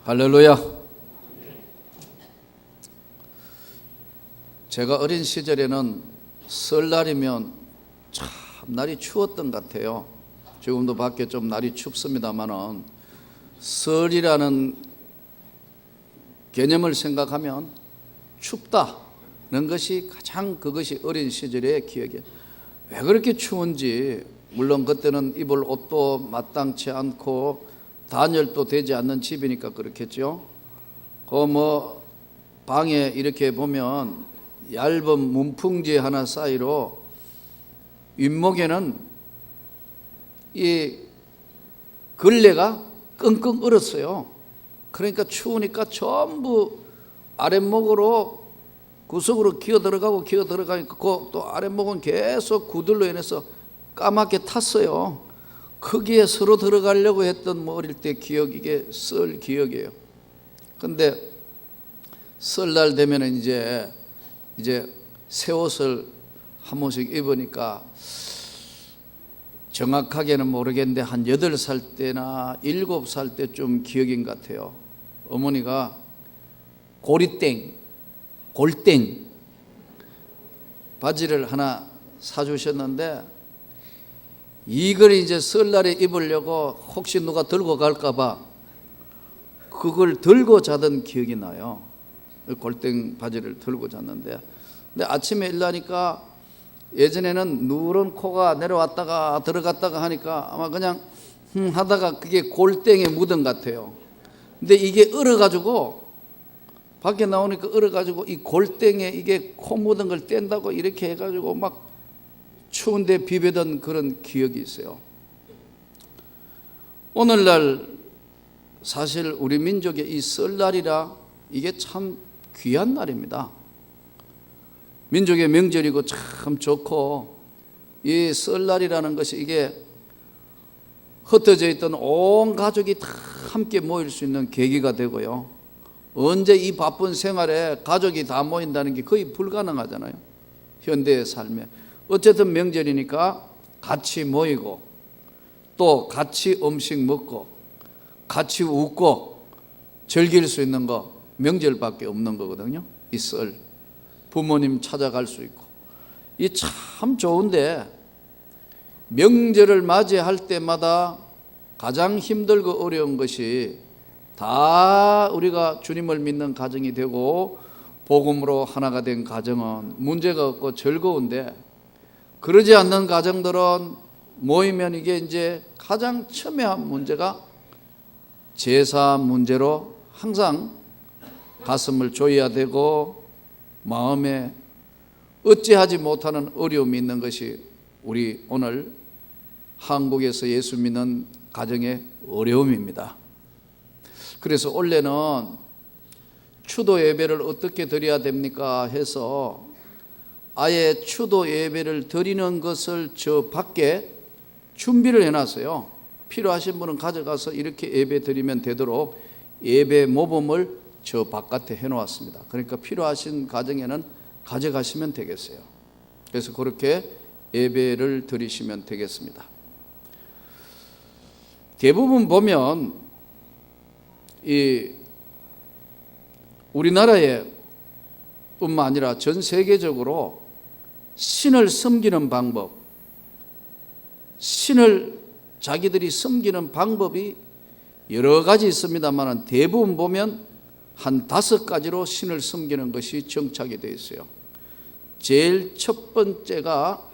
할렐루야. 제가 어린 시절에는 설날이면 참 날이 추웠던 것 같아요. 지금도 밖에 좀 날이 춥습니다만은 설이라는 개념을 생각하면 춥다는 것이 가장 그것이 어린 시절의 기억이에요. 왜 그렇게 추운지, 물론 그때는 입을 옷도 마땅치 않고 단열도 되지 않는 집이니까 그렇겠죠. 방에 이렇게 보면 얇은 문풍지 하나 사이로 윗목에는 이 걸레가 끙끙 얼었어요. 그러니까 추우니까 전부 아랫목으로 구석으로 기어 들어가니까 또 아랫목은 계속 구들로 인해서 까맣게 탔어요. 거기에 서로 들어가려고 했던 어릴 때 기억, 이게 설 기억이에요. 근데 설날 되면 이제 새 옷을 한 번씩 입으니까 정확하게는 모르겠는데 한 8살 때나 7살 때쯤 기억인 것 같아요. 어머니가 골땡 바지를 하나 사주셨는데 이걸 이제 설날에 입으려고 혹시 누가 들고 갈까봐 그걸 들고 자던 기억이 나요. 골땡 바지를 들고 잤는데, 근데 아침에 일어나니까 예전에는 누런 코가 내려왔다가 들어갔다가 하니까 아마 그냥 하다가 그게 골땡에 묻은 것 같아요. 근데 이게 얼어가지고 밖에 나오니까 얼어가지고 이 골땡에 이게 코 묻은 걸 뗀다고 이렇게 해가지고 막 추운데 비벼던 그런 기억이 있어요. 오늘날 사실 우리 민족의 이 설날이라 이게 참 귀한 날입니다. 민족의 명절이고 참 좋고, 이 설날이라는 것이 이게 흩어져 있던 온 가족이 다 함께 모일 수 있는 계기가 되고요. 언제 이 바쁜 생활에 가족이 다 모인다는 게 거의 불가능하잖아요, 현대의 삶에. 어쨌든 명절이니까 같이 모이고 또 같이 음식 먹고 같이 웃고 즐길 수 있는 거 명절밖에 없는 거거든요. 이 설, 부모님 찾아갈 수 있고, 이 참 좋은데 명절을 맞이할 때마다 가장 힘들고 어려운 것이 다 우리가 주님을 믿는 가정이 되고 복음으로 하나가 된 가정은 문제가 없고 즐거운데, 그러지 않는 가정들은 모이면 이게 이제 가장 첨예한 문제가 제사 문제로 항상 가슴을 조여야 되고 마음에 어찌하지 못하는 어려움이 있는 것이 우리 오늘 한국에서 예수 믿는 가정의 어려움입니다. 그래서 원래는 추도 예배를 어떻게 드려야 됩니까 해서 아예 추도 예배를 드리는 것을 저 밖에 준비를 해놨어요. 필요하신 분은 가져가서 이렇게 예배 드리면 되도록 예배 모범을 저 바깥에 해놓았습니다. 그러니까 필요하신 가정에는 가져가시면 되겠어요. 그래서 그렇게 예배를 드리시면 되겠습니다. 대부분 보면 이 우리나라에 뿐만 아니라 전 세계적으로 신을 섬기는 방법, 신을 자기들이 섬기는 방법이 여러 가지 있습니다만 대부분 보면 한 5가지로 신을 섬기는 것이 정착이 되어 있어요. 제일 첫 번째가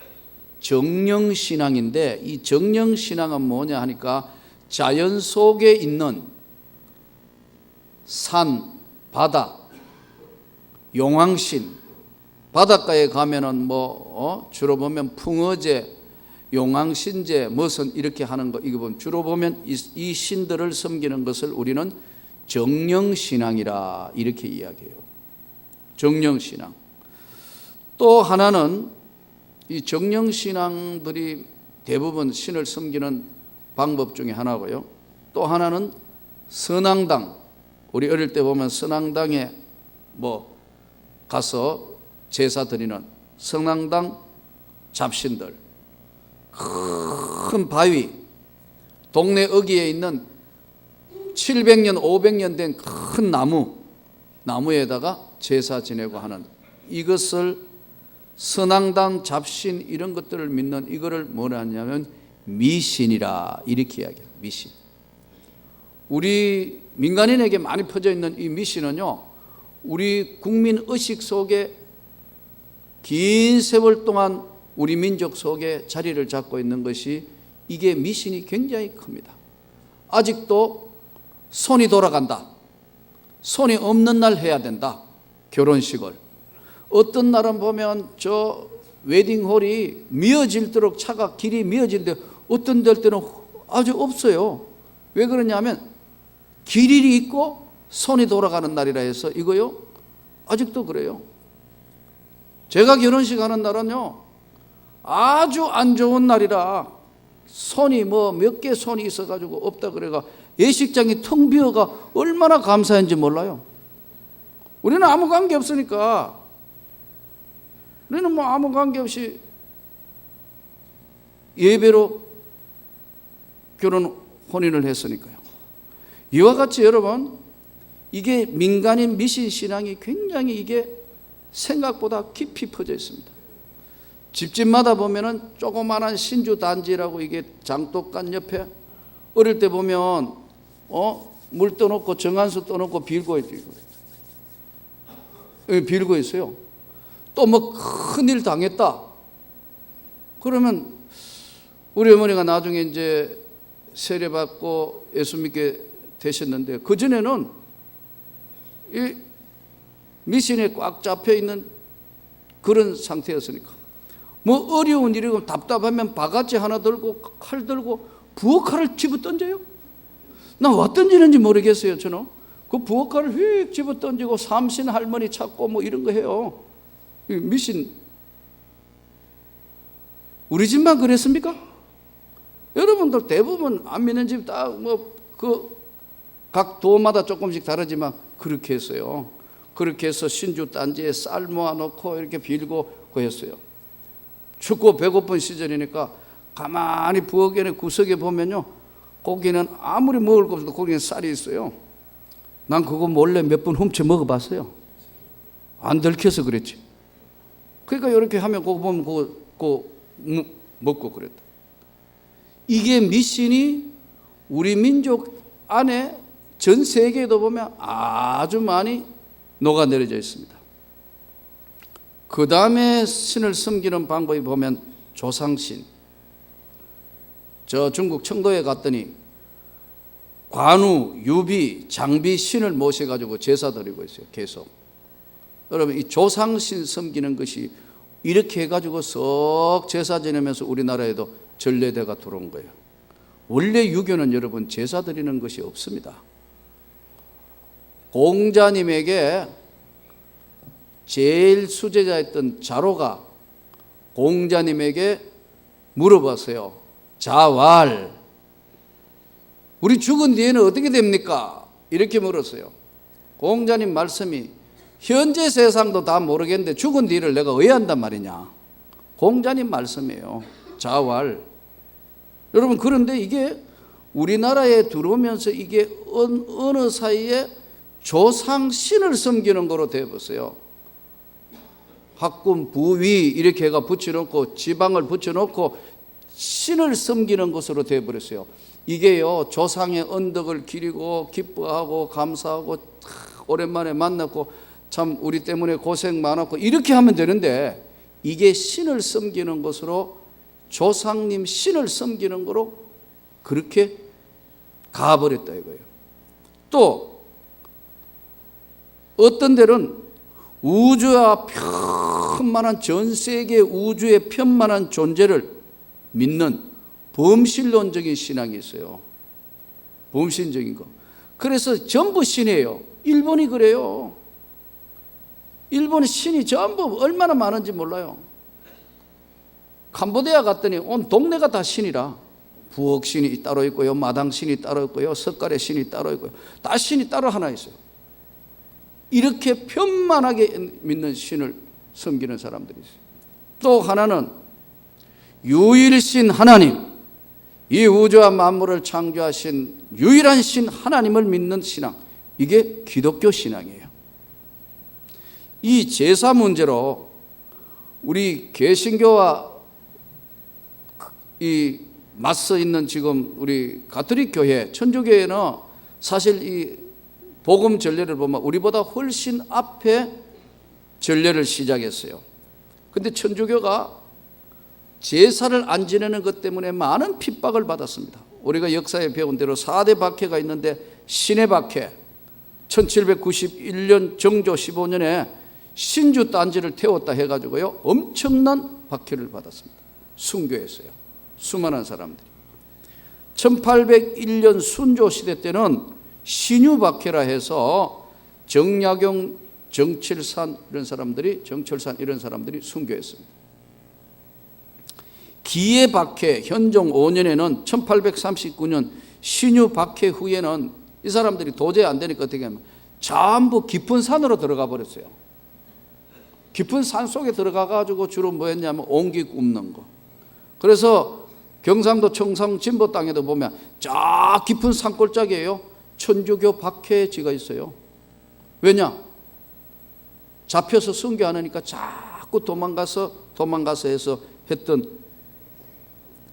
정령신앙인데, 이 정령신앙은 뭐냐 하니까 자연 속에 있는 산, 바다, 용왕신, 바닷가에 가면은 주로 보면 풍어제, 용왕신제, 무슨 이렇게 하는 거, 이거 보면 주로 보면 이 신들을 섬기는 것을 우리는 정령신앙이라 이렇게 이야기해요. 정령신앙. 또 하나는 이 정령신앙들이 대부분 신을 섬기는 방법 중에 하나고요. 또 하나는 선앙당. 우리 어릴 때 보면 선앙당에 가서 제사 드리는 선앙당 잡신들, 큰 바위, 동네 어귀에 있는 700년, 500년 된 큰 나무에다가 제사 지내고 하는 이것을 선앙단, 잡신 이런 것들을 믿는 이거를 뭐라 하냐면 미신이라 이렇게 이야기해요. 미신. 우리 민간인에게 많이 퍼져 있는 이 미신은요, 우리 국민 의식 속에 긴 세월 동안 우리 민족 속에 자리를 잡고 있는 것이 이게 미신이 굉장히 큽니다. 아직도 손이 돌아간다. 손이 없는 날 해야 된다. 결혼식을. 어떤 날은 보면 저 웨딩홀이 미어질도록 차가 길이 미어질때 어떤 때는 아주 없어요. 왜 그러냐면 길이 있고 손이 돌아가는 날이라 해서 이거요. 아직도 그래요. 제가 결혼식 하는 날은요, 아주 안 좋은 날이라 손이 뭐 몇 개 손이 있어가지고 없다 그래가 예식장이 텅 비어가 얼마나 감사한지 몰라요. 우리는 아무 관계 없으니까, 우리는 뭐 아무 관계 없이 예배로 혼인을 했으니까요. 이와 같이 여러분, 이게 민간인 미신 신앙이 굉장히 이게 생각보다 깊이 퍼져 있습니다. 집집마다 보면은 조그마한 신주 단지라고 이게 장독간 옆에 어릴 때 보면 물 떠놓고 정한수 떠놓고 빌고 있어요. 또 뭐 큰일 당했다 그러면 우리 어머니가 나중에 이제 세례받고 예수 믿게 되셨는데, 그전에는 이 미신에 꽉 잡혀 있는 그런 상태였으니까 뭐 어려운 일이고 답답하면 바가지 하나 들고 칼 들고 부엌칼을 집어 던져요. 나 와 던지는지 모르겠어요. 저는 그 부엌칼을 휙 집어 던지고 삼신 할머니 찾고 뭐 이런 거 해요. 미신. 우리 집만 그랬습니까? 여러분들 대부분 안 믿는 집 다 뭐 그 각 도마다 조금씩 다르지만 그렇게 했어요. 그렇게 해서 신주 단지에 쌀 모아놓고 이렇게 빌고 그랬어요. 춥고 배고픈 시절이니까 가만히 부엌에 구석에 보면요, 고기는 아무리 먹을 거 없어도 거기에 쌀이 있어요. 난 그거 몰래 몇 번 훔쳐 먹어봤어요. 안 들켜서 그랬지. 그러니까 이렇게 하면 그거 보면 그거 먹고 그랬다. 이게 미신이 우리 민족 안에 전 세계에도 보면 아주 많이 녹아내려져 있습니다. 그 다음에 신을 섬기는 방법이 보면 조상신. 저 중국 청도에 갔더니 관우, 유비, 장비 신을 모셔가지고 제사 드리고 있어요. 계속. 여러분, 이 조상신 섬기는 것이 이렇게 해가지고 썩 제사 지내면서 우리나라에도 전례대가 들어온 거예요. 원래 유교는 여러분 제사 드리는 것이 없습니다. 공자님에게 제일 수제자였던 자로가 공자님에게 물어봤어요. 자왈, 우리 죽은 뒤에는 어떻게 됩니까? 이렇게 물었어요. 공자님 말씀이 현재 세상도 다 모르겠는데 죽은 뒤를 내가 왜 한단 말이냐. 공자님 말씀이에요. 자왈. 여러분, 그런데 이게 우리나라에 들어오면서 이게 어느 사이에 조상신을 섬기는 거로 되어버렸어요. 학군, 부위 이렇게 해가 붙여놓고 지방을 붙여놓고 신을 섬기는 것으로 되어버렸어요. 이게요, 조상의 언덕을 기리고 기뻐하고 감사하고 오랜만에 만났고 참 우리 때문에 고생 많았고 이렇게 하면 되는데, 이게 신을 섬기는 것으로, 조상님 신을 섬기는 거로 그렇게 가버렸다 이거예요. 또 어떤 데는 우주와 편만한, 전 세계 우주의 편만한 존재를 믿는 범신론적인 신앙이 있어요. 범신적인 거. 그래서 전부 신이에요. 일본이 그래요. 일본의 신이 전부 얼마나 많은지 몰라요. 캄보디아 갔더니 온 동네가 다 신이라. 부엌 신이 따로 있고요, 마당 신이 따로 있고요, 석가래 신이 따로 있고요, 다 신이 따로 하나 있어요. 이렇게 편만하게 믿는 신을 섬기는 사람들이 있어요. 또 하나는 유일신 하나님, 이 우주와 만물을 창조하신 유일한 신 하나님을 믿는 신앙, 이게 기독교 신앙이에요. 이 제사 문제로 우리 개신교와 이 맞서 있는 지금 우리 가톨릭 교회, 천주교회는 사실 이 복음 전례를 보면 우리보다 훨씬 앞에 전례를 시작했어요. 근데 천주교가 제사를 안 지내는 것 때문에 많은 핍박을 받았습니다. 우리가 역사에 배운 대로 4대 박해가 있는데 신의 박해, 1791년 정조 15년에 신주 딴지를 태웠다 해가지고요 엄청난 박해를 받았습니다. 순교했어요. 수많은 사람들이. 1801년 순조 시대 때는 신유 박해라 해서 정약용, 정철산 이런 사람들이 순교했습니다. 기의 박해 현종 5년에는 1839년 신유 박해 후에는 이 사람들이 도저히 안 되니까 어떻게 하면 전부 깊은 산으로 들어가 버렸어요. 깊은 산 속에 들어가 가지고 주로 뭐 했냐면 옹기 굽는 거. 그래서 경상도 청상 진보 땅에도 보면 저 깊은 산골짜기에요 천주교 박해지가 있어요. 왜냐? 잡혀서 순교 안 하니까 자꾸 도망가서 해서 했던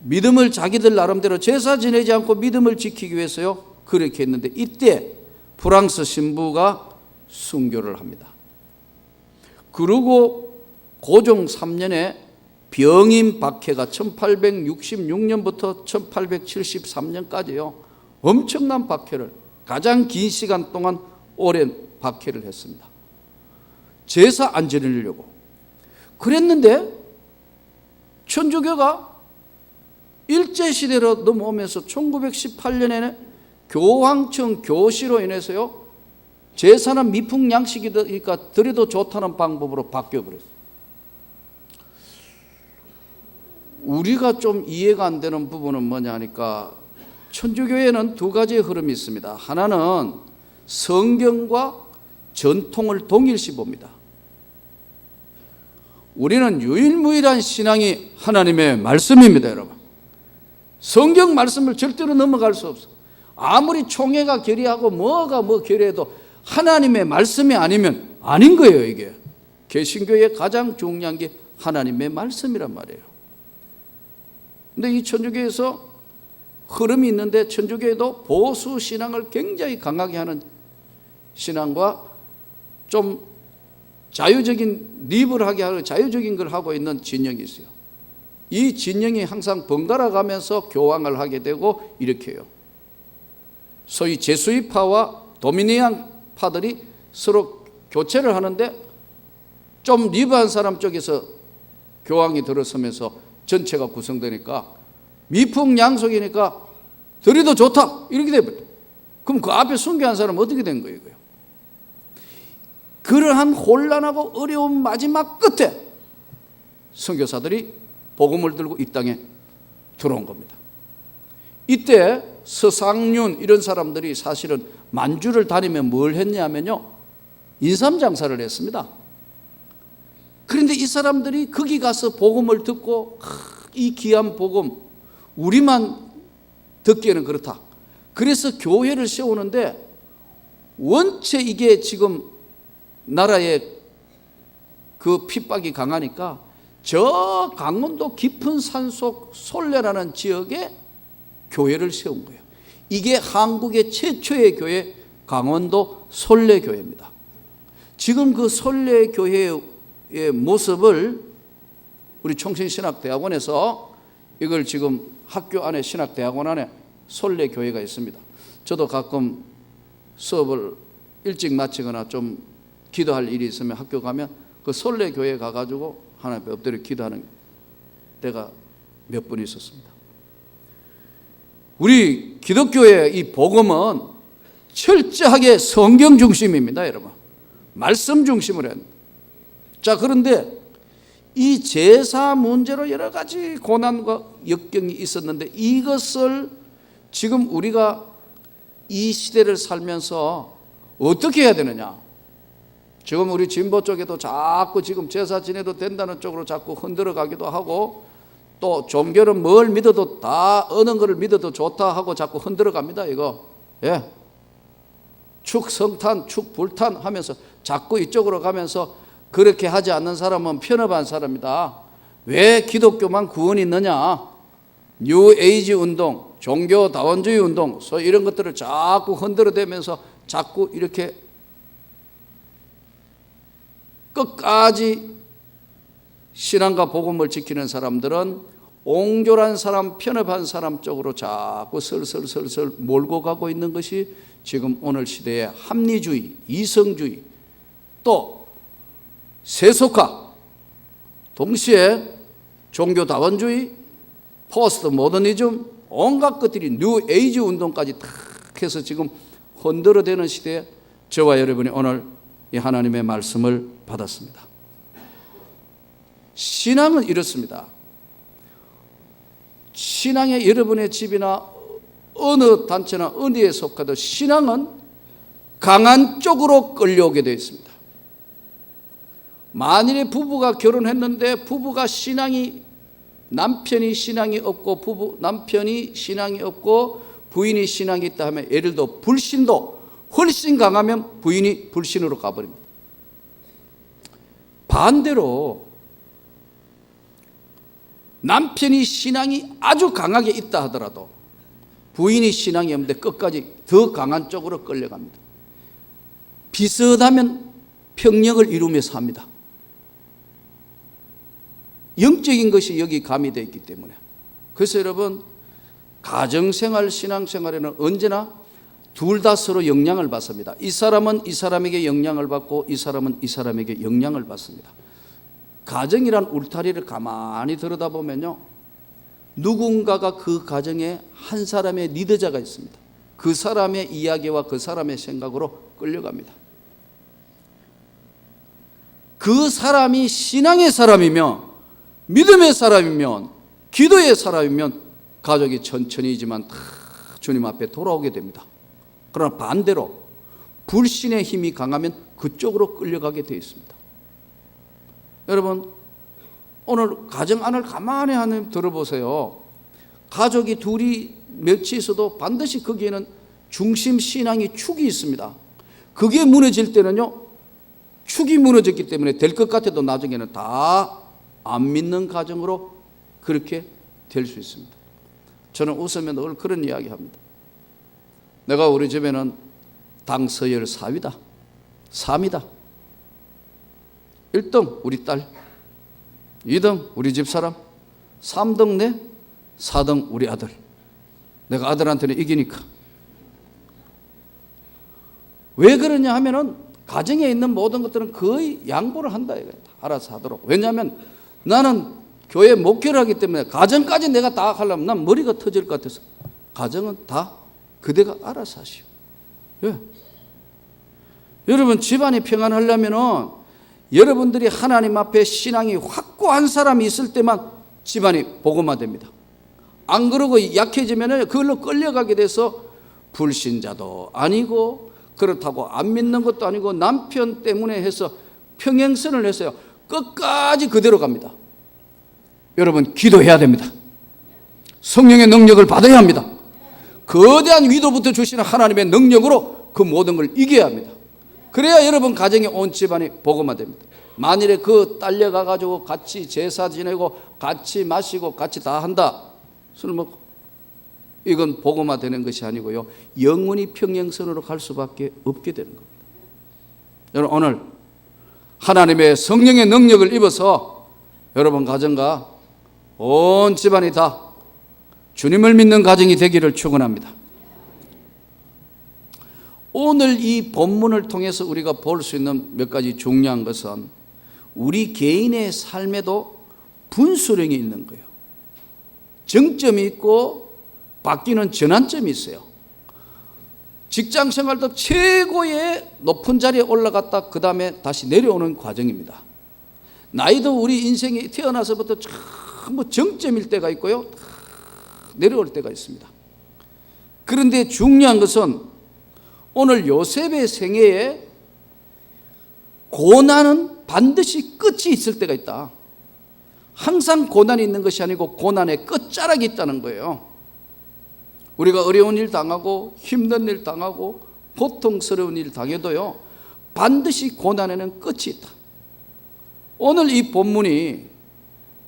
믿음을 자기들 나름대로 제사 지내지 않고 믿음을 지키기 위해서요 그렇게 했는데, 이때 프랑스 신부가 순교를 합니다. 그리고 고종 3년에 병임 박해가 1866년부터 1873년까지요 엄청난 박해를, 가장 긴 시간 동안 오랜 박해를 했습니다. 제사 안 지내려고 그랬는데 천주교가 일제시대로 넘어오면서 1918년에는 교황청 교시로 인해서요 제사는 미풍양식이니까 드려도 좋다는 방법으로 바뀌어버렸어요. 우리가 좀 이해가 안 되는 부분은 뭐냐 하니까 천주교에는 두 가지의 흐름이 있습니다. 하나는 성경과 전통을 동일시 봅니다. 우리는 유일무이한 신앙이 하나님의 말씀입니다, 여러분. 성경 말씀을 절대로 넘어갈 수 없어. 아무리 총회가 결의하고 뭐가 결의해도 하나님의 말씀이 아니면 아닌 거예요. 이게 개신교의 가장 중요한 게 하나님의 말씀이란 말이에요. 근데 이 천주교에서 흐름이 있는데, 천주교에도 보수 신앙을 굉장히 강하게 하는 신앙과 좀 자유적인 리버럴하게 하고 자유적인 걸 하고 있는 진영이 있어요. 이 진영이 항상 번갈아 가면서 교황을 하게 되고 이렇게 해요. 소위 제수이파와 도미니안 파들이 서로 교체를 하는데 좀 리버한 사람 쪽에서 교황이 들어서면서 전체가 구성되니까 미풍양속이니까 드려도 좋다 이렇게 돼버려요. 그럼 그 앞에 순교한 사람은 어떻게 된 거예요? 그러한 혼란하고 어려운 마지막 끝에 선교사들이 복음을 들고 이 땅에 들어온 겁니다. 이때 서상륜 이런 사람들이 사실은 만주를 다니며 뭘 했냐면요 인삼장사를 했습니다. 그런데 이 사람들이 거기 가서 복음을 듣고 이 귀한 복음 우리만 듣기에는 그렇다. 그래서 교회를 세우는데 원체 이게 지금 나라의 그 핍박이 강하니까 저 강원도 깊은 산속 솔레라는 지역에 교회를 세운 거예요. 이게 한국의 최초의 교회 강원도 솔레교회입니다. 지금 그 솔레교회의 모습을 우리 총신신학대학원에서 이걸 지금 학교 안에 신학대학원 안에 솔레교회가 있습니다. 저도 가끔 수업을 일찍 마치거나 좀 기도할 일이 있으면 학교 가면 그 솔레교회 가가지고 하나님 앞에 엎드려 기도하는 때가 몇 번 있었습니다. 우리 기독교의 이 복음은 철저하게 성경 중심입니다, 여러분. 말씀 중심으로 합니다. 자, 그런데 이 제사 문제로 여러 가지 고난과 역경이 있었는데 이것을 지금 우리가 이 시대를 살면서 어떻게 해야 되느냐? 지금 우리 진보 쪽에도 자꾸 지금 제사 지내도 된다는 쪽으로 자꾸 흔들어 가기도 하고 또 종교는 뭘 믿어도 다 어느 것을 믿어도 좋다 하고 자꾸 흔들어 갑니다. 이거 축 성탄, 축 불탄 하면서 자꾸 이쪽으로 가면서 그렇게 하지 않는 사람은 편협한 사람이다. 왜 기독교만 구원이 있느냐? 뉴 에이지 운동, 종교 다원주의 운동, 이런 것들을 자꾸 흔들어대면서 자꾸 이렇게 끝까지 신앙과 복음을 지키는 사람들은 옹졸한 사람, 편협한 사람 쪽으로 자꾸 슬슬 몰고 가고 있는 것이 지금 오늘 시대의 합리주의, 이성주의, 또 세속화, 동시에 종교다원주의, 포스트 모더니즘, 온갖 것들이 뉴 에이지 운동까지 탁 해서 지금 흔들어대는 시대에 저와 여러분이 오늘 이 하나님의 말씀을 받았습니다. 신앙은 이렇습니다. 신앙의 여러분의 집이나 어느 단체나 어디에 속하든 신앙은 강한 쪽으로 끌려오게 되어 있습니다. 만일에 부부가 결혼했는데 부부가 남편이 신앙이 없고 남편이 신앙이 없고 부인이 신앙이 있다 하면, 예를 들어 불신도 훨씬 강하면 부인이 불신으로 가버립니다. 반대로 남편이 신앙이 아주 강하게 있다 하더라도 부인이 신앙이 없는데 끝까지 더 강한 쪽으로 끌려갑니다. 비슷하면 평력을 이루며 삽니다. 영적인 것이 여기 가미되어 있기 때문에. 그래서 여러분, 가정생활, 신앙생활에는 언제나 둘 다 서로 영향을 받습니다. 이 사람은 이 사람에게 영향을 받고 이 사람은 이 사람에게 영향을 받습니다. 가정이란 울타리를 가만히 들여다보면요, 누군가가 그 가정에 한 사람의 리더자가 있습니다. 그 사람의 이야기와 그 사람의 생각으로 끌려갑니다. 그 사람이 신앙의 사람이며 믿음의 사람이면 기도의 사람이면 가족이 천천히지만 다 주님 앞에 돌아오게 됩니다. 그러나 반대로 불신의 힘이 강하면 그쪽으로 끌려가게 되어 있습니다. 여러분, 오늘 가정 안을 가만히 하나님 들어보세요. 가족이 둘이 몇이 있어도 반드시 거기에는 중심 신앙이 축이 있습니다. 그게 무너질 때는요, 축이 무너졌기 때문에 될 것 같아도 나중에는 다 안 믿는 가정으로 그렇게 될 수 있습니다. 저는 웃으면 늘 그런 이야기 합니다. 내가 우리 집에는 당서열 4위다. 3이다. 1등 우리 딸, 2등 우리 집사람, 3등 내, 4등 우리 아들. 내가 아들한테는 이기니까. 왜 그러냐 하면은 가정에 있는 모든 것들은 거의 양보를 한다. 알아서 하도록. 왜냐하면 나는 교회 목회를 하기 때문에 가정까지 내가 다 하려면 난 머리가 터질 것 같아서 가정은 다 그대가 알아서 하시오. 예. 여러분, 집안이 평안하려면은 여러분들이 하나님 앞에 신앙이 확고한 사람이 있을 때만 집안이 복음화됩니다. 안 그러고 약해지면 그걸로 끌려가게 돼서 불신자도 아니고 그렇다고 안 믿는 것도 아니고 남편 때문에 해서 평행선을 했어요. 끝까지 그대로 갑니다. 여러분, 기도해야 됩니다. 성령의 능력을 받아야 합니다. 거대한 위로부터 주시는 하나님의 능력으로 그 모든 걸 이겨야 합니다. 그래야 여러분 가정에 온 집안이 복음화됩니다. 만일에 그 딸려가 가지고 같이 제사 지내고 같이 마시고 같이 다 한다, 술 먹고, 이건 복음화되는 것이 아니고요, 영원히 평행선으로 갈 수밖에 없게 되는 겁니다. 여러분, 오늘 하나님의 성령의 능력을 입어서 여러분 가정과 온 집안이 다 주님을 믿는 가정이 되기를 축원합니다. 오늘 이 본문을 통해서 우리가 볼 수 있는 몇 가지 중요한 것은 우리 개인의 삶에도 분수령이 있는 거예요. 정점이 있고 바뀌는 전환점이 있어요. 직장 생활도 최고의 높은 자리에 올라갔다 그 다음에 다시 내려오는 과정입니다. 나이도 우리 인생이 태어나서부터 전부 정점일 때가 있고요, 내려올 때가 있습니다. 그런데 중요한 것은 오늘 요셉의 생애에 고난은 반드시 끝이 있을 때가 있다. 항상 고난이 있는 것이 아니고 고난의 끝자락이 있다는 거예요. 우리가 어려운 일 당하고 힘든 일 당하고 고통스러운 일 당해도요, 반드시 고난에는 끝이 있다. 오늘 이 본문이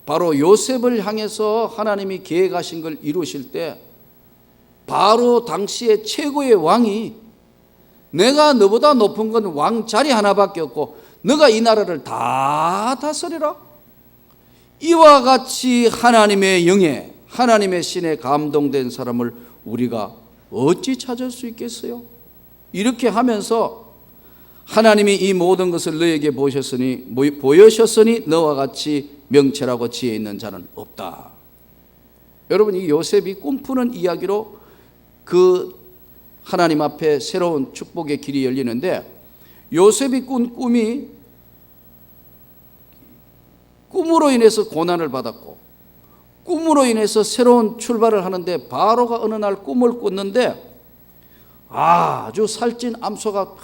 바로 요셉을 향해서 하나님이 계획하신 걸 이루실 때 바로 당시의 최고의 왕이 내가 너보다 높은 건 왕 자리 하나밖에 없고 너가 이 나라를 다 다스리라. 이와 같이 하나님의 영에, 하나님의 신에 감동된 사람을 우리가 어찌 찾을 수 있겠어요? 이렇게 하면서 하나님이 이 모든 것을 너에게 보여셨으니 너와 같이 명철하고 지혜 있는 자는 없다. 여러분, 이 요셉이 꿈꾸는 이야기로 그 하나님 앞에 새로운 축복의 길이 열리는데, 요셉이 꾼 꿈이 꿈으로 인해서 고난을 받았고 꿈으로 인해서 새로운 출발을 하는데, 바로가 어느 날 꿈을 꿨는데 아주 살찐 암소가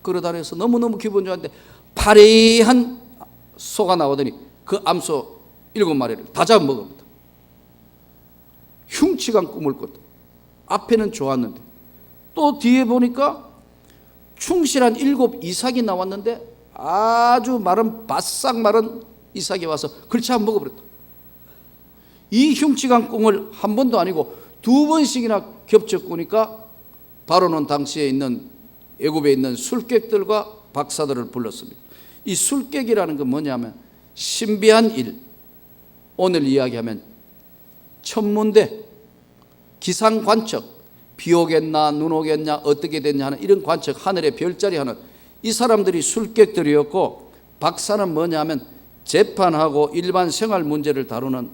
걸어다녀서 너무너무 기분 좋았는데 파래한 소가 나오더니 그 암소 7마리를 다 잡아먹습니다. 흉측한 꿈을 꿨다. 앞에는 좋았는데 또 뒤에 보니까 충실한 7 이삭이 나왔는데 아주 마른, 바싹 마른 이삭이 와서 그걸 잡아먹어버렸다. 이 흉측한 꿈을 한 번도 아니고 2번씩이나 겹쳐 꾸니까 바로는 당시에 있는 애굽에 있는 술객들과 박사들을 불렀습니다. 이 술객이라는 건 뭐냐면 신비한 일, 오늘 이야기하면 천문대, 기상관측, 비 오겠나 눈 오겠냐 어떻게 됐냐 하는 이런 관측, 하늘의 별자리 하는 이 사람들이 술객들이었고, 박사는 뭐냐면 재판하고 일반 생활 문제를 다루는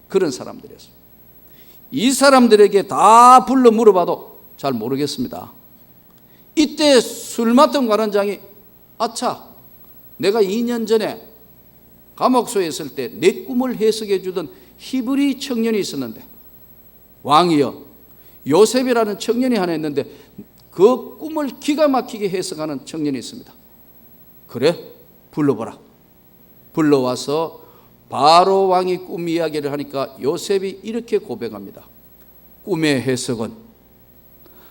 그런 사람들이었어요. 이 사람들에게 다 불러 물어봐도 잘 모르겠습니다. 이때 술 맡은 관원장이 아차, 내가 2년 전에 감옥소에 있을 때 내 꿈을 해석해 주던 히브리 청년이 있었는데, 왕이여, 요셉이라는 청년이 하나 있는데 그 꿈을 기가 막히게 해석하는 청년이 있습니다. 그래? 불러보라. 불러와서 바로 왕이 꿈 이야기를 하니까 요셉이 이렇게 고백합니다. 꿈의 해석은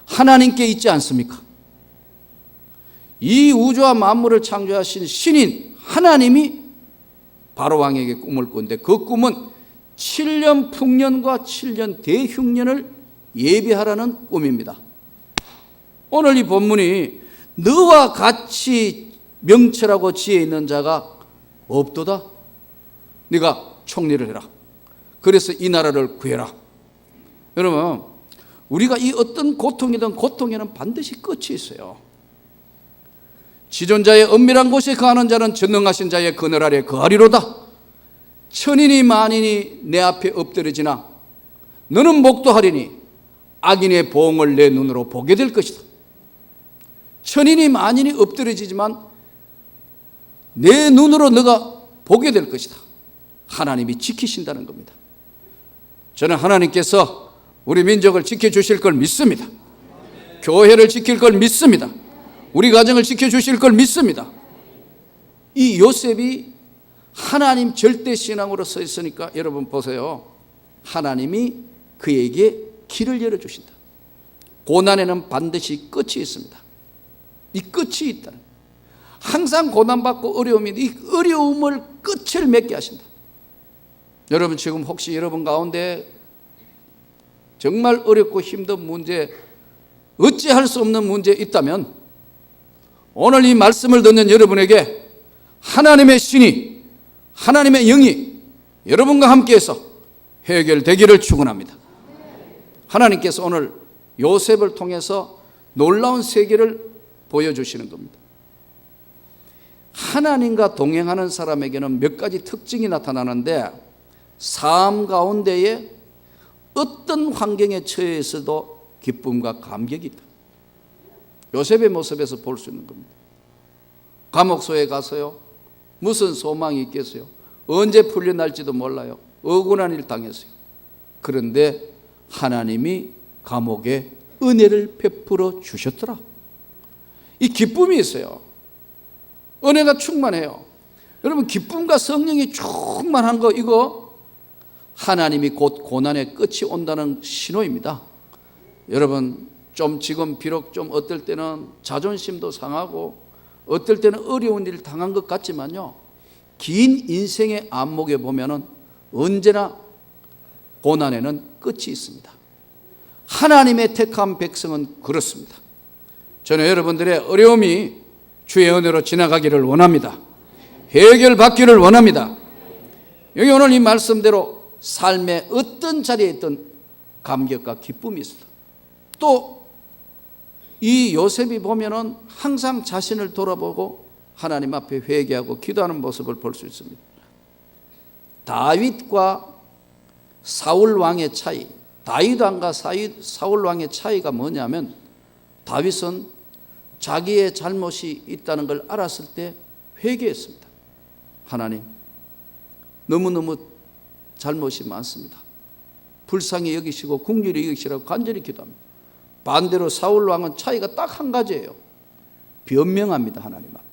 하나님께 있지 않습니까? 이 우주와 만물을 창조하신 신인 하나님이 바로 왕에게 꿈을 꾼데, 그 꿈은 7년 풍년과 7년 대흉년을 예비하라는 꿈입니다. 오늘 이 본문이 너와 같이 명철하고 지혜 있는 자가 없도다. 네가 총리를 해라. 그래서 이 나라를 구해라. 여러분, 우리가 이 어떤 고통이든 고통에는 반드시 끝이 있어요. 지존자의 은밀한 곳에 거하는 자는 전능하신 자의 그늘 아래 거하리로다. 천인이 만인이 내 앞에 엎드려지나 너는 목도하리니 악인의 보응을 내 눈으로 보게 될 것이다. 천인이 만인이 엎드려지지만 내 눈으로 너가 보게 될 것이다. 하나님이 지키신다는 겁니다. 저는 하나님께서 우리 민족을 지켜주실 걸 믿습니다. 교회를 지킬 걸 믿습니다. 우리 가정을 지켜주실 걸 믿습니다. 이 요셉이 하나님 절대신앙으로 서 있으니까 여러분 보세요. 하나님이 그에게 길을 열어주신다. 고난에는 반드시 끝이 있습니다. 이 끝이 있다는, 항상 고난받고 어려움이 이 어려움을 끝을 맺게 하신다. 여러분, 지금 혹시 여러분 가운데 정말 어렵고 힘든 문제, 어찌할 수 없는 문제 있다면 오늘 이 말씀을 듣는 여러분에게 하나님의 신이, 하나님의 영이 여러분과 함께해서 해결되기를 축원합니다. 하나님께서 오늘 요셉을 통해서 놀라운 세계를 보여주시는 겁니다. 하나님과 동행하는 사람에게는 몇 가지 특징이 나타나는데, 삶 가운데에 어떤 환경에 처해 있어도 기쁨과 감격이 있다. 요셉의 모습에서 볼 수 있는 겁니다. 감옥소에 가서요, 무슨 소망이 있겠어요? 언제 풀려날지도 몰라요. 억울한 일 당했어요. 그런데 하나님이 감옥에 은혜를 베풀어 주셨더라. 이 기쁨이 있어요. 은혜가 충만해요. 여러분, 기쁨과 성령이 충만한 거, 이거 하나님이 곧 고난의 끝이 온다는 신호입니다. 여러분, 좀 지금 비록 좀 어떨 때는 자존심도 상하고 어떨 때는 어려운 일을 당한 것 같지만요, 긴 인생의 안목에 보면은 언제나 고난에는 끝이 있습니다. 하나님의 택한 백성은 그렇습니다. 저는 여러분들의 어려움이 주의 은혜로 지나가기를 원합니다. 해결받기를 원합니다. 여기 오늘 이 말씀대로 삶의 어떤 자리에 있던 감격과 기쁨이 있습니다. 또 이 요셉이 보면은 항상 자신을 돌아보고 하나님 앞에 회개하고 기도하는 모습을 볼 수 있습니다. 다윗과 사울 왕의 차이, 다윗 왕과 사울 왕의 차이가 뭐냐면, 다윗은 자기의 잘못이 있다는 걸 알았을 때 회개했습니다. 하나님, 너무너무 잘못이 많습니다. 불쌍히 여기시고 긍휼히 여기시라고 간절히 기도합니다. 반대로 사울 왕은 차이가 딱 한 가지예요. 변명합니다, 하나님 앞에.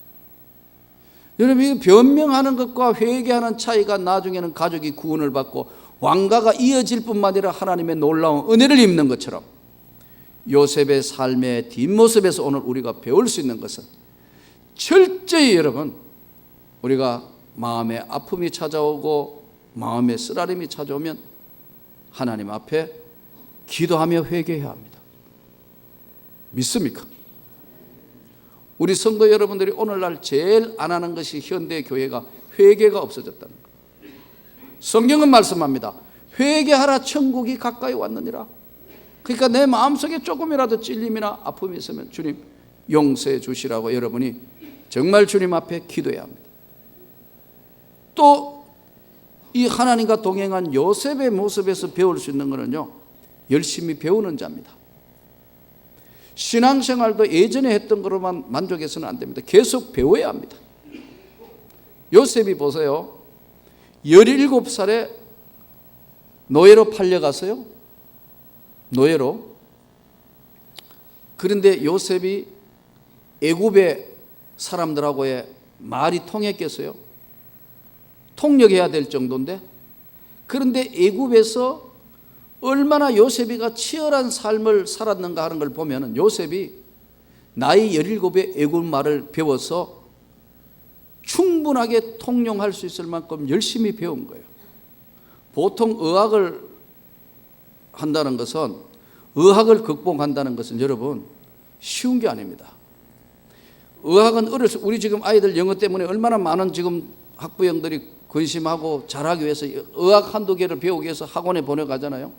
여러분, 이 변명하는 것과 회개하는 차이가 나중에는 가족이 구원을 받고 왕가가 이어질 뿐만 아니라 하나님의 놀라운 은혜를 입는 것처럼, 요셉의 삶의 뒷모습에서 오늘 우리가 배울 수 있는 것은, 철저히 여러분, 우리가 마음에 아픔이 찾아오고 마음에 쓰라림이 찾아오면 하나님 앞에 기도하며 회개해야 합니다. 믿습니까? 우리 성도 여러분들이 오늘날 제일 안 하는 것이 현대 교회가 회개가 없어졌다는 거예요. 성경은 말씀합니다. 회개하라, 천국이 가까이 왔느니라. 그러니까 내 마음속에 조금이라도 찔림이나 아픔이 있으면 주님 용서해 주시라고 여러분이 정말 주님 앞에 기도해야 합니다. 또 이 하나님과 동행한 요셉의 모습에서 배울 수 있는 것은요, 열심히 배우는 자입니다. 신앙생활도 예전에 했던 것으로만 만족해서는 안 됩니다. 계속 배워야 합니다. 요셉이 보세요, 17살에 노예로 팔려갔어요. 노예로. 그런데 요셉이 애굽의 사람들하고의 말이 통했겠어요? 통역해야 될 정도인데, 그런데 애굽에서 얼마나 요셉이가 치열한 삶을 살았는가 하는 걸 보면, 요셉이 나이 17에 애굽 말을 배워서 충분하게 통용할 수 있을 만큼 열심히 배운 거예요. 보통 의학을 한다는 것은, 의학을 극복한다는 것은 여러분 쉬운 게 아닙니다. 의학은 우리 지금 아이들 영어 때문에 얼마나 많은 지금 학부형들이 근심하고 잘하기 위해서 의학 한두 개를 배우기 위해서 학원에 보내가잖아요.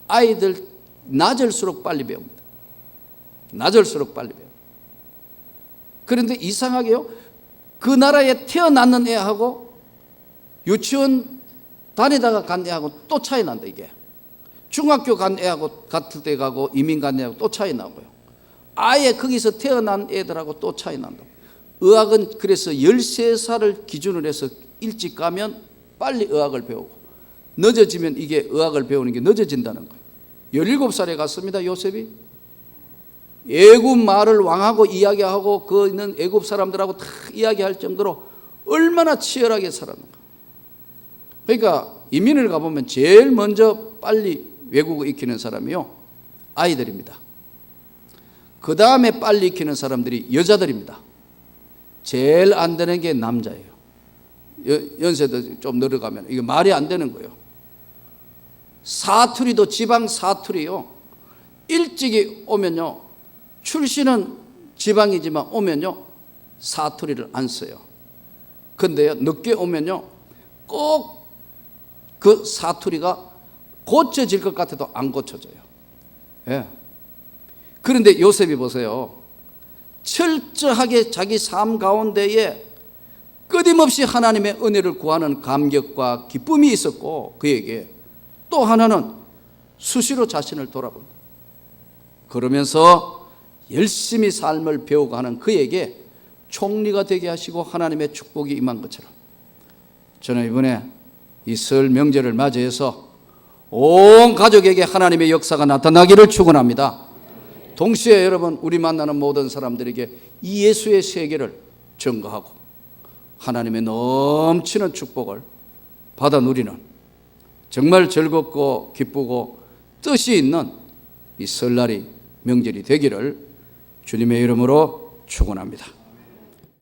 아이들 낮을수록 빨리 배웁니다. 낮을수록 빨리 배워요. 그런데 이상하게요, 그 나라에 태어났는 애하고 유치원 다니다가 간 애하고 또 차이 난다. 이게 중학교 간 애하고 같을 때 가고 이민 간 애하고 또 차이 나고요. 아예 거기서 태어난 애들하고 또 차이 난다. 의학은 그래서 13살을 기준으로 해서 일찍 가면 빨리 의학을 배우고, 늦어지면 이게 의학을 배우는 게 늦어진다는 거예요. 17살에 갔습니다, 요셉이. 애굽 말을 왕하고 이야기하고 그 있는 애굽 사람들하고 다 이야기할 정도로 얼마나 치열하게 살았는가. 그러니까 이민을 가보면 제일 먼저 빨리 외국어 익히는 사람이요, 아이들입니다. 그 다음에 빨리 익히는 사람들이 여자들입니다. 제일 안 되는 게 남자예요. 연세도 좀 늘어가면 이게 말이 안 되는 거예요. 사투리도 지방 사투리요, 일찍이 오면요, 출신은 지방이지만 오면요 사투리를 안 써요. 근데요, 늦게 오면요 꼭 그 사투리가 고쳐질 것 같아도 안 고쳐져요. 예. 그런데 요셉이 보세요, 철저하게 자기 삶 가운데에 끊임없이 하나님의 은혜를 구하는 감격과 기쁨이 있었고, 그에게 또 하나는 수시로 자신을 돌아본다. 그러면서 열심히 삶을 배우고 하는 그에게 총리가 되게 하시고 하나님의 축복이 임한 것처럼, 저는 이번에 이 설 명절을 맞이해서 온 가족에게 하나님의 역사가 나타나기를 축원합니다. 동시에 여러분, 우리 만나는 모든 사람들에게 이 예수의 세계를 증거하고 하나님의 넘치는 축복을 받아 누리는 정말 즐겁고 기쁘고 뜻이 있는 이 설날이 명절이 되기를 주님의 이름으로 축원합니다.